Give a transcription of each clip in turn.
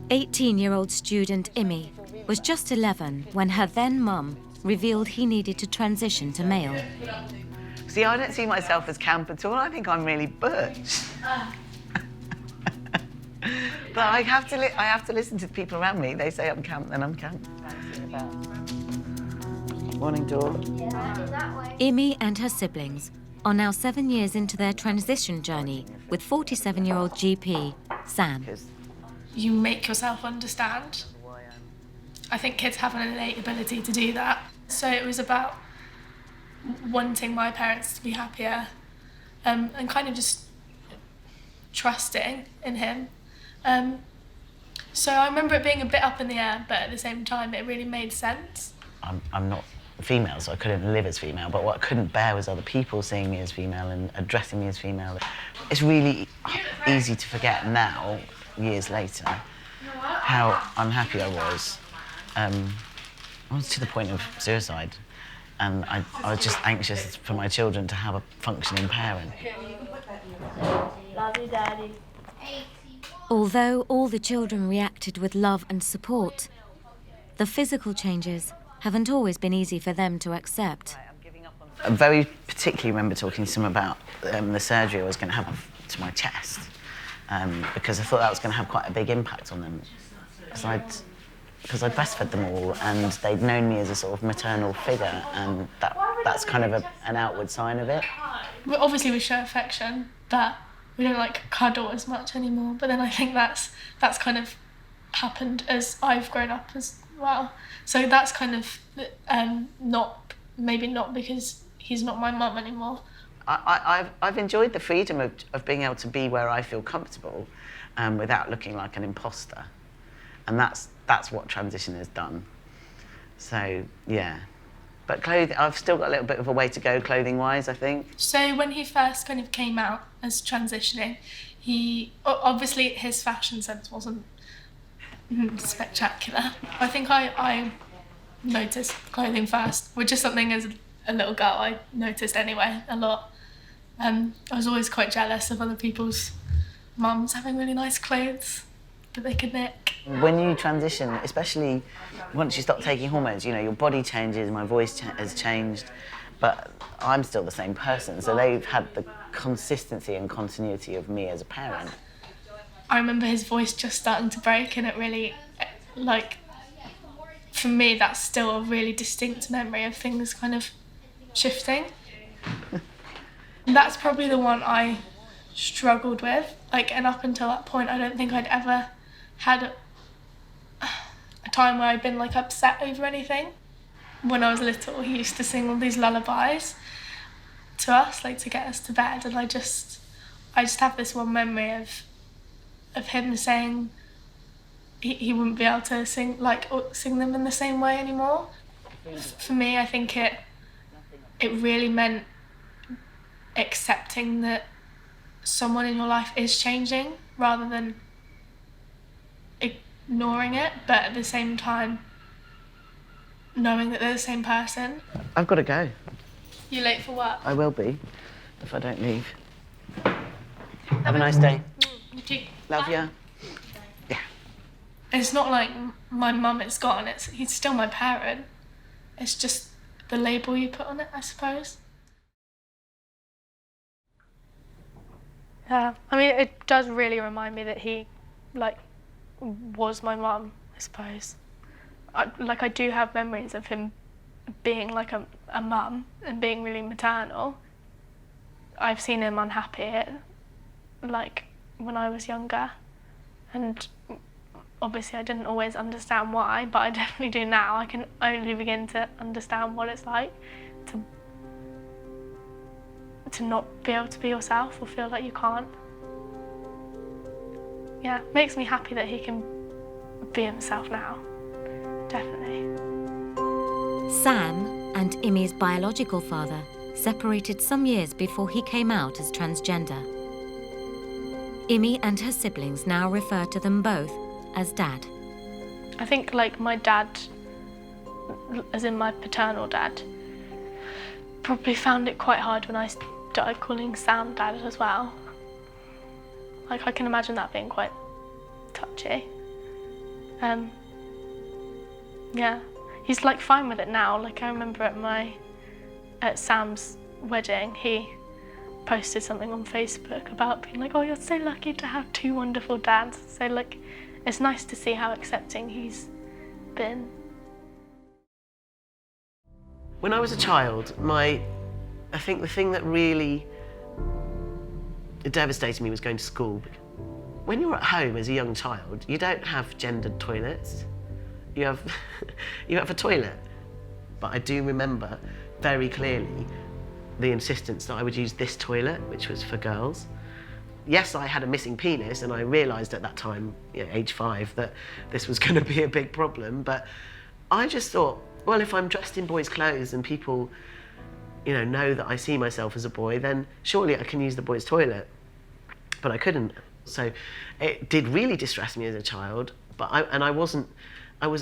18-year-old student Immy was just 11 when her then mum revealed he needed to transition to male. See, I don't see myself as camp at all. I think I'm really butch. But I have to listen to the people around me. They say I'm camp, then I'm camp. Morning, Dawn. Immy and her siblings are now 7 years into their transition journey with 47-year-old GP, Sam. You make yourself understand. I think kids have an innate ability to do that. So it was about wanting my parents to be happier, and kind of just trusting in him. So I remember it being a bit up in the air, but at the same time it really made sense. I'm not female, so I couldn't live as female, but what I couldn't bear was other people seeing me as female and addressing me as female. It's really easy to forget now, years later, how unhappy I was. I was to the point of suicide, and I was just anxious for my children to have a functioning parent. Love you, Daddy. Although all the children reacted with love and support, the physical changes haven't always been easy for them to accept. I very particularly remember talking to them about the surgery I was going to have to my chest, because I thought that was going to have quite a big impact on them. Because I'd breastfed them all, and they'd known me as a sort of maternal figure, and that's kind of an outward sign of it. Obviously we show affection, but we don't like cuddle as much anymore. But then I think that's kind of happened as I've grown up as well. So that's kind of maybe not because he's not my mum anymore. I've enjoyed the freedom of being able to be where I feel comfortable, without looking like an imposter, and that's what transition has done. So yeah, but I've still got a little bit of a way to go clothing-wise, I think. So when he first kind of came out as transitioning, obviously his fashion sense wasn't spectacular. I think I noticed clothing first, which is something as a little girl I noticed anyway a lot. I was always quite jealous of other people's mums having really nice clothes that they could nick. When you transition, especially once you start taking hormones, you know, your body changes, my voice has changed, but I'm still the same person, so they've had the consistency and continuity of me as a parent. I remember his voice just starting to break, and it really, for me, that's still a really distinct memory of things kind of shifting. That's probably the one I struggled with, and up until that point, I don't think I'd ever had a time where I'd been upset over anything. When I was little, he used to sing all these lullabies to us, to get us to bed, and I just have this one memory of him saying he wouldn't be able to sing them in the same way anymore. For me, I think it really meant accepting that someone in your life is changing rather than ignoring it, but at the same time knowing that they're the same person. I've got to go. You late for work? I will be, if I don't leave. Have a nice day. You too. Love ya. Yeah. It's not like my mum is gone, he's still my parent. It's just the label you put on it, I suppose. Yeah, I mean, it does really remind me that he, was my mum, I suppose. I do have memories of him being a mum and being really maternal. I've seen him unhappy when I was younger, and obviously I didn't always understand why, but I definitely do now. I can only begin to understand what it's like to not be able to be yourself or feel like you can't. Yeah, it makes me happy that he can be himself now, definitely. Sam and Immy's biological father separated some years before he came out as transgender. Immy and her siblings now refer to them both as Dad. I think my dad, as in my paternal dad, probably found it quite hard when I started calling Sam Dad as well. I can imagine that being quite touchy. Yeah, he's like fine with it now. Like I remember at Sam's wedding, he posted something on Facebook about being like, oh, you're so lucky to have two wonderful dads. So like, it's nice to see how accepting he's been. When I was a child, I think the thing that really devastated me was going to school. When you're at home as a young child, you don't have gendered toilets. You have a toilet. But I do remember very clearly the insistence that I would use this toilet, which was for girls. Yes, I had a missing penis, and I realised at that time, age 5, that this was going to be a big problem. But I just thought, well, if I'm dressed in boys' clothes and people, know that I see myself as a boy, then surely I can use the boys' toilet. But I couldn't. So it did really distress me as a child. But I was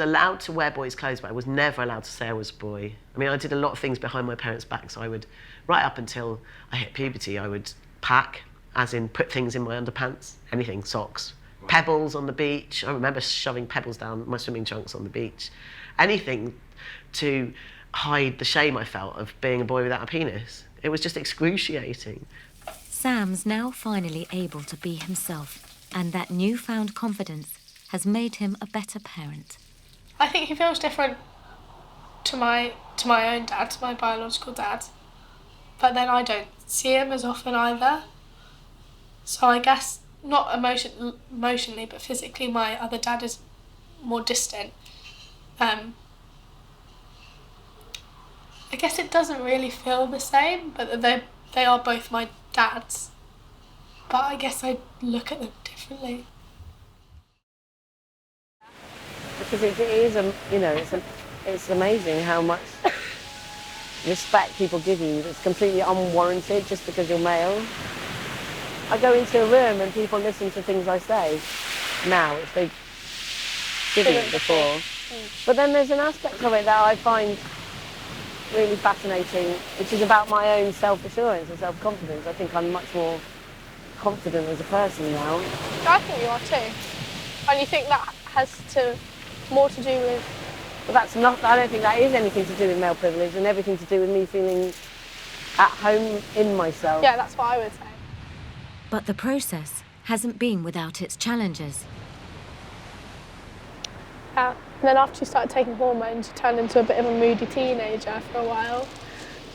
allowed to wear boys' clothes, but I was never allowed to say I was a boy. I mean, I did a lot of things behind my parents' backs. I would, right up until I hit puberty, I would pack, as in put things in my underpants, anything, socks, pebbles on the beach. I remember shoving pebbles down my swimming trunks on the beach. Anything to hide the shame I felt of being a boy without a penis. It was just excruciating. Sam's now finally able to be himself, and that newfound confidence has made him a better parent. I think he feels different to my own dad, to my biological dad, but then I don't see him as often either. So I guess not emotionally, but physically, my other dad is more distant. I guess it doesn't really feel the same, but they are both my dads. But I guess I look at them differently. Because it is, it's amazing how much respect people give you that's completely unwarranted just because you're male. I go into a room and people listen to things I say now, which they didn't before. But then there's an aspect of it that I find really fascinating, which is about my own self-assurance and self-confidence. I think I'm much more confident as a person now. I think you are too. And you think that has more to do with... But I don't think that is anything to do with male privilege and everything to do with me feeling at home in myself. Yeah, that's what I would say. But the process hasn't been without its challenges. And then after you started taking hormones, you turned into a bit of a moody teenager for a while.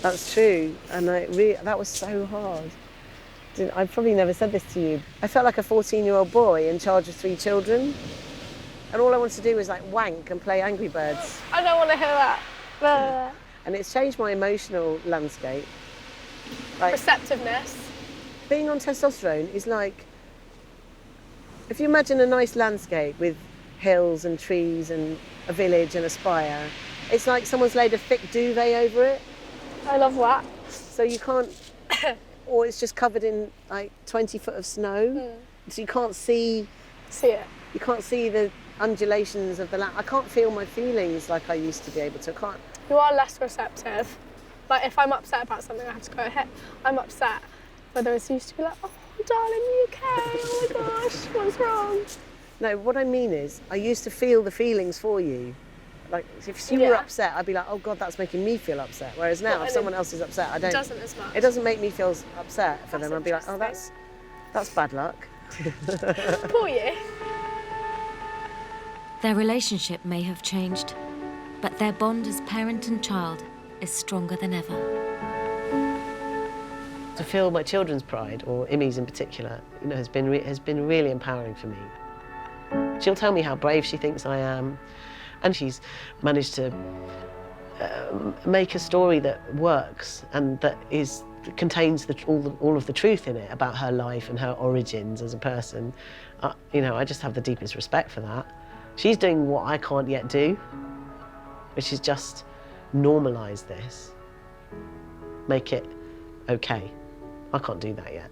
That's true, and that was so hard. I've probably never said this to you. I felt like a 14-year-old boy in charge of 3 children, and all I wanted to do was like wank and play Angry Birds. I don't want to hear that. And it's changed my emotional landscape. Like, receptiveness. Being on testosterone is like, if you imagine a nice landscape with hills and trees and a village and a spire, it's like someone's laid a thick duvet over it. I love that. So you can't, or it's just covered in like 20 foot of snow, so you can't see it. You can't see the undulations of the land. I can't feel my feelings like I used to be able to. You are less receptive. Like if I'm upset about something, I have to go ahead. I'm upset. Whereas I used to be like, oh, darling, you okay? Oh my gosh, what's wrong? No, what I mean is, I used to feel the feelings for you. Like, if you were upset, I'd be like, oh God, that's making me feel upset. Whereas now, if someone else is upset, I don't... It doesn't as much. It doesn't make me feel upset for them. I'd be like, oh, that's bad luck. Poor you. Their relationship may have changed, but their bond as parent and child is stronger than ever. To feel my children's pride, or Immy's in particular, has been really empowering for me. She'll tell me how brave she thinks I am, and she's managed to make a story that works and that contains all of the truth in it about her life and her origins as a person. I just have the deepest respect for that. She's doing what I can't yet do, which is just normalise this, make it okay. I can't do that yet.